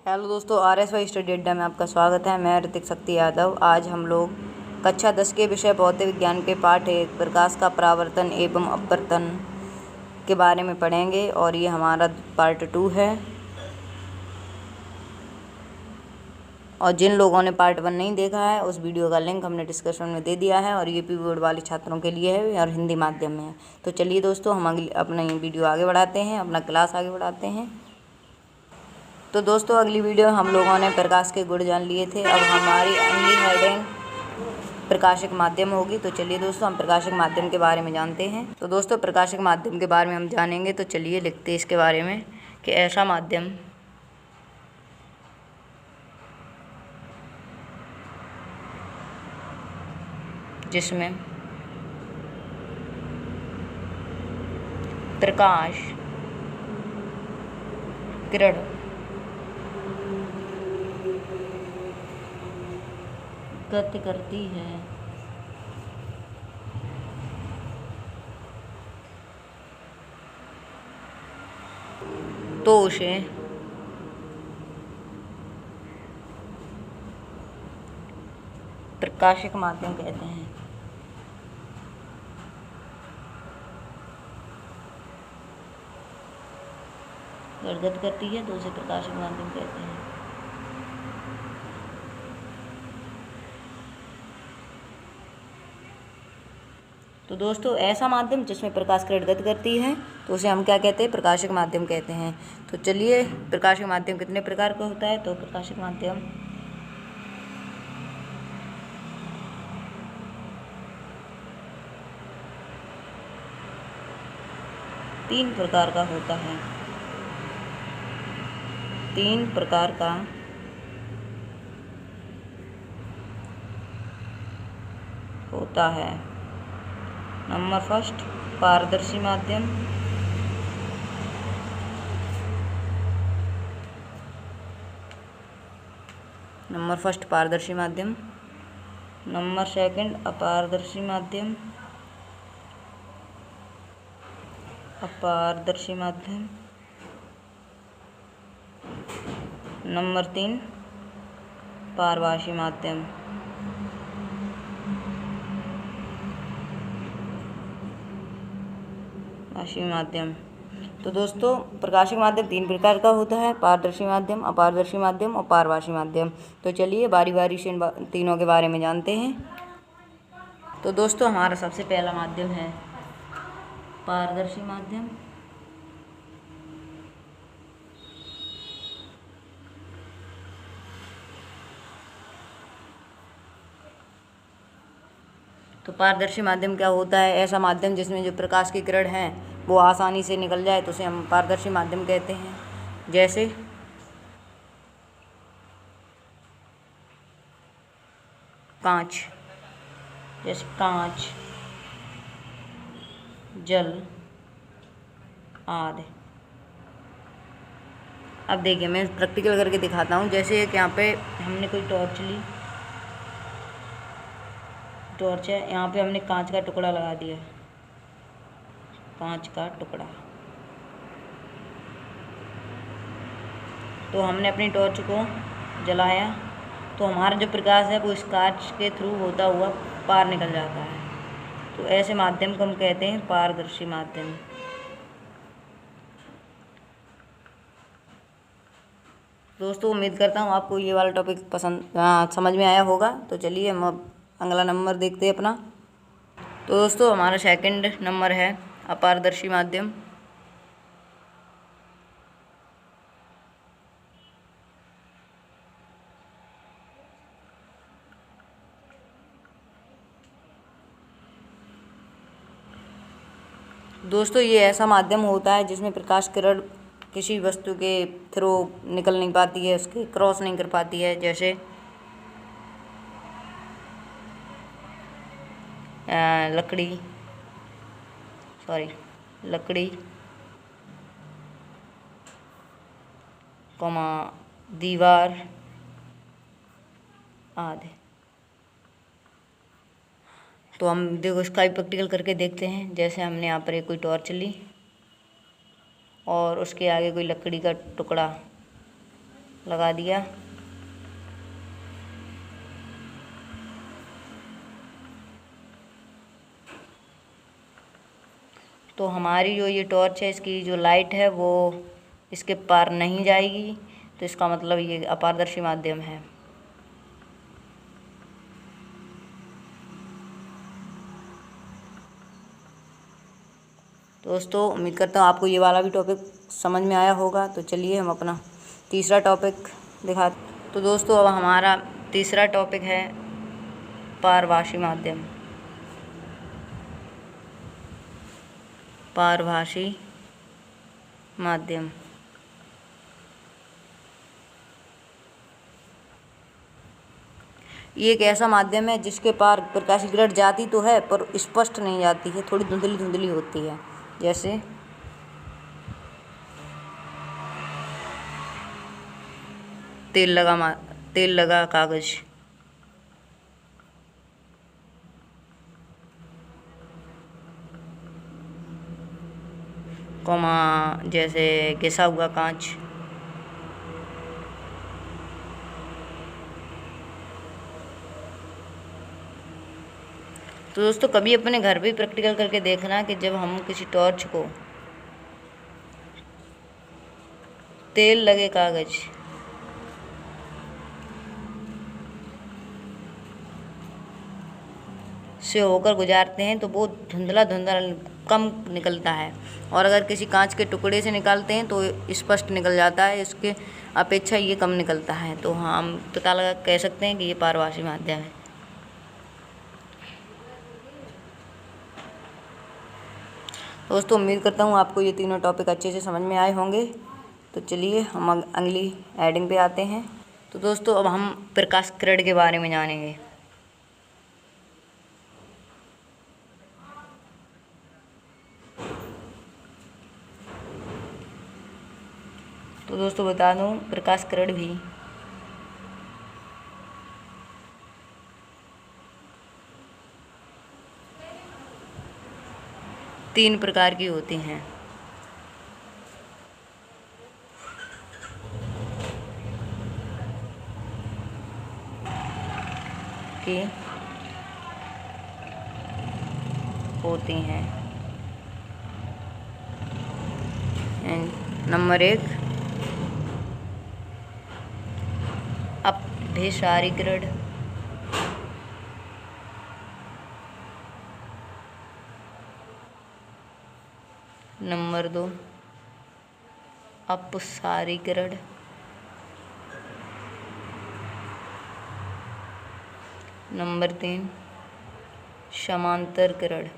Hello दोस्तों, RSY study अड्डा में आपका स्वागत है। मैं ऋतिक शक्ति यादव। आज हम लोग कक्षा 10 के विषय भौतिक विज्ञान के पाठ 1 प्रकाश का परावर्तन एवं अपवर्तन के बारे में पढ़ेंगे और ये हमारा पार्ट 2 है। और जिन लोगों ने पार्ट 1 नहीं देखा है उस वीडियो का लिंक हमने डिस्क्रिप्शन में दे दिया है और यूपी बोर्ड वाले छात्रों के लिए है और हिंदी माध्यम में है। तो चलिए दोस्तों, हम अपना वीडियो आगे बढ़ाते हैं, अपना क्लास आगे बढ़ाते हैं। तो दोस्तों, अगली वीडियो हम लोगों ने प्रकाश के गुण जान लिए थे। अब हमारी अगली हेडिंग प्रकाशिक माध्यम होगी। तो चलिए दोस्तों, हम प्रकाशिक माध्यम के बारे में जानते हैं। तो दोस्तों, प्रकाशिक माध्यम के बारे में हम जानेंगे। तो चलिए लिखते हैं इसके बारे में कि ऐसा माध्यम जिसमें प्रकाश किरण गति करती है तो उसे प्रकाशिक माध्यम कहते हैं। गति करती है तो उसे प्रकाशिक माध्यम कहते हैं। तो दोस्तों, ऐसा माध्यम जिसमें प्रकाश किरण गति करती है तो उसे हम क्या कहते हैं? प्रकाशिक माध्यम कहते हैं। तो चलिए, प्रकाशिक माध्यम कितने प्रकार का होता है? तो प्रकाशिक माध्यम तीन प्रकार का होता है। तीन प्रकार का होता है। नंबर फर्स्ट, पारदर्शी माध्यम। नंबर फर्स्ट, पारदर्शी माध्यम। नंबर सेकंड, अपारदर्शी माध्यम। अपारदर्शी माध्यम। नंबर 3, पारभासी माध्यम। माध्यम। तो दोस्तों, प्रकाशिक माध्यम तीन प्रकार का होता है: पारदर्शी माध्यम, अपारदर्शी माध्यम और पारभासी माध्यम। तो चलिए बारी बारी से इन तीनों के बारे में जानते हैं। तो दोस्तों, हमारा सबसे पहला माध्यम है पारदर्शी माध्यम। तो पारदर्शी माध्यम क्या होता है? ऐसा माध्यम जिसमें जो प्रकाश की किरण है वो आसानी से निकल जाए तो उसे हम पारदर्शी माध्यम कहते हैं। जैसे कांच, जल आदि। अब देखिए, मैं प्रैक्टिकल करके दिखाता हूँ। जैसे कि यहाँ पे हमने कोई टॉर्च ली, टॉर्च है, यहाँ पे हमने कांच का टुकड़ा लगा दिया, कांच का टुकड़ा। तो हमने अपनी टॉर्च को जलाया तो हमारा जो प्रकाश है वो इस कांच के थ्रू होता हुआ पार निकल जाता है। तो ऐसे माध्यम को हम कहते हैं पारदर्शी माध्यम। दोस्तों, उम्मीद करता हूँ आपको ये वाला टॉपिक समझ में आया होगा। तो चलिए हम अब अगला नंबर देखते हैं अपना। तो दोस्तों, हमारा सेकंड नंबर है अपारदर्शी माध्यम। दोस्तों, ये ऐसा माध्यम होता है जिसमें प्रकाश किरण किसी वस्तु के थ्रू निकल नहीं पाती है, उसके क्रॉस नहीं कर पाती है। जैसे लकड़ी, दीवार आदि। तो हम देखो इसका भी प्रैक्टिकल करके देखते हैं। जैसे हमने यहाँ पर एक कोई टॉर्च ली और उसके आगे कोई लकड़ी का टुकड़ा लगा दिया। तो हमारी जो ये टॉर्च है, इसकी जो लाइट है वो इसके पार नहीं जाएगी, तो इसका मतलब ये अपारदर्शी माध्यम है। दोस्तों उम्मीद करता हूँ आपको ये वाला भी टॉपिक समझ में आया होगा। तो चलिए हम अपना तीसरा टॉपिक दिखा। तो दोस्तों अब हमारा तीसरा टॉपिक है पारभाषी माध्यम। पारभाषी माध्यम ये एक ऐसा माध्यम है जिसके पार प्रकाश की किरण जाती तो है पर स्पष्ट नहीं जाती है, थोड़ी धुंधली धुंधली होती है। जैसे तेल लगा कागज, कोमा जैसे घिसा हुआ कांच, तो दोस्तों कभी अपने घर पे प्रैक्टिकल करके देखना कि जब हम किसी टॉर्च को तेल लगे कागज से होकर गुजारते हैं तो वो धुंधला धुंधला कम निकलता है, और अगर किसी कांच के टुकड़े से निकालते हैं तो स्पष्ट निकल जाता है, इसके अपेक्षा ये कम निकलता है। तो हाँ, हम पता लगा कह सकते हैं कि ये पारभाषी माध्यम है। दोस्तों उम्मीद करता हूँ आपको ये तीनों टॉपिक अच्छे से समझ में आए होंगे। तो चलिए हम अगली हेडिंग पे आते हैं। तो दोस्तों अब हम प्रकाश किरण के बारे में जानेंगे। तो दोस्तों बता दूं, प्रकाश किरण भी तीन प्रकार की होती हैं। नंबर 1 अपभिसारी किरण, नंबर 2 अपसारी किरण, नंबर 3 समांतर किरण।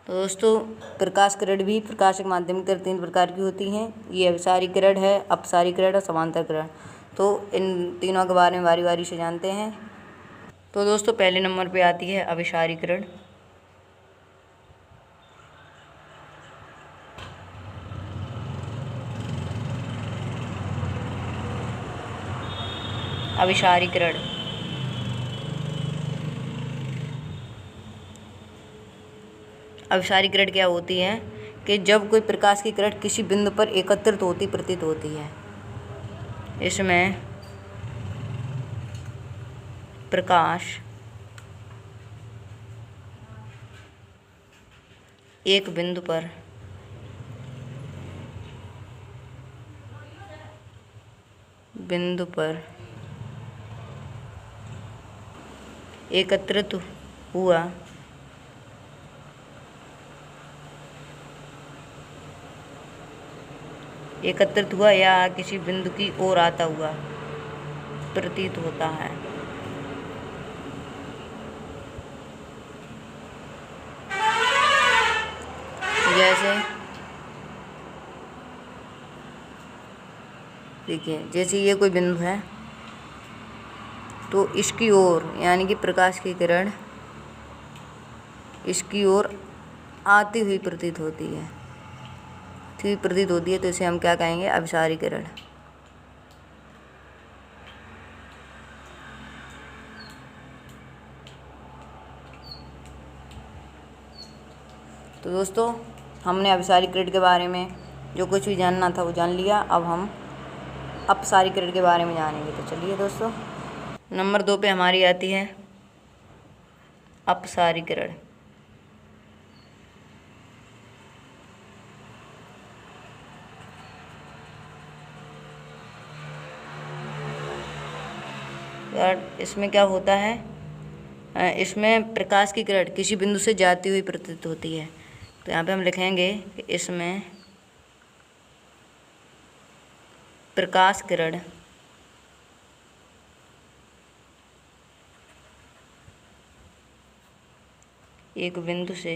तो दोस्तों प्रकाश किरण भी प्रकाशिक माध्यम की तीन प्रकार की होती हैं। ये अभिसारी किरण है, अपसारी किरण और समांतर किरण। तो इन तीनों के बारे में बारी बारी से जानते हैं। तो दोस्तों पहले नंबर पे आती है अभिसारी किरण। अभिसारी किरण अभिसारी किरण क्या होती है कि जब कोई प्रकाश की किरण किसी बिंदु पर एकत्रित होती प्रतीत होती है, इसमें प्रकाश एक बिंदु पर एकत्रित हुआ या किसी बिंदु की ओर आता हुआ प्रतीत होता है। जैसे देखिए, जैसे ये कोई बिंदु है तो इसकी ओर यानी कि प्रकाश की किरण इसकी ओर आती हुई प्रतीत होती है, तो इसे हम क्या कहेंगे? अभिसारी किरण। तो दोस्तों हमने अभिसारी किरण के बारे में जो कुछ भी जानना था वो जान लिया। अब हम अपसारी किरण के बारे में जानेंगे। तो चलिए दोस्तों, नंबर 2 पे हमारी आती है अपसारी किरण। यार इसमें क्या होता है, इसमें प्रकाश की किरण किसी बिंदु से जाती हुई प्रतीत होती है। तो यहाँ पे हम लिखेंगे कि इसमें प्रकाश किरण एक बिंदु से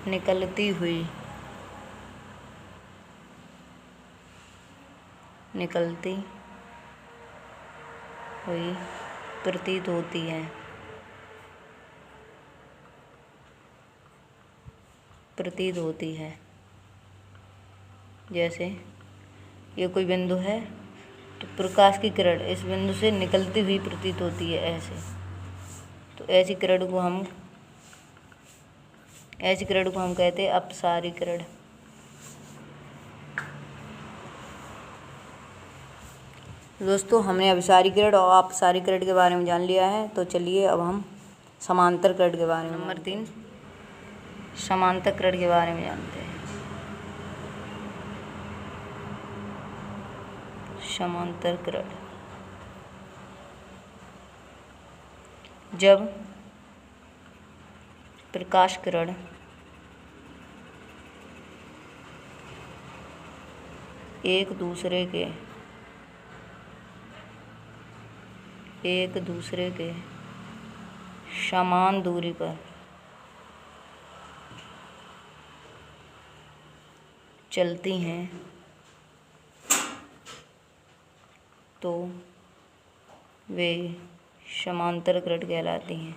निकलती हुई प्रतीत होती है। जैसे ये कोई बिंदु है तो प्रकाश की किरण इस बिंदु से निकलती हुई प्रतीत होती है ऐसे। तो ऐसी किरण को हम कहते हैं अपसारी किरण। दोस्तों, हमने अभिसारी किरण और अपसारी किरण के बारे में जान लिया है। तो चलिए अब हम समांतर किरण के बारे में, नंबर 3 समांतर किरण के बारे में जानते हैं। समांतर किरण, जब प्रकाश किरण एक दूसरे के समान दूरी पर चलती हैं तो वे समांतर किरण कहलाती हैं।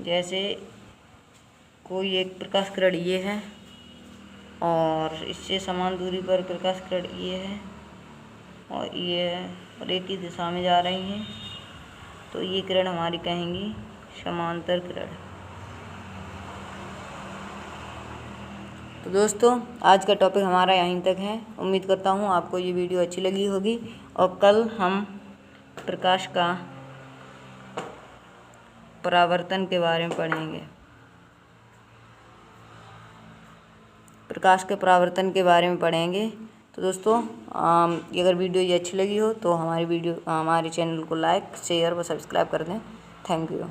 जैसे कोई एक प्रकाश किरण ये है और इससे समान दूरी पर प्रकाश किरण ये है और ये और एक ही दिशा में जा रही हैं, तो ये किरण हमारी कहेंगी समांतर किरण। तो दोस्तों, आज का टॉपिक हमारा यहीं तक है। उम्मीद करता हूँ आपको ये वीडियो अच्छी लगी होगी और कल हम प्रकाश का परावर्तन के बारे में पढ़ेंगे। तो दोस्तों, अगर वीडियो ये अच्छी लगी हो तो हमारे चैनल को लाइक, शेयर व सब्सक्राइब कर दें। Thank you.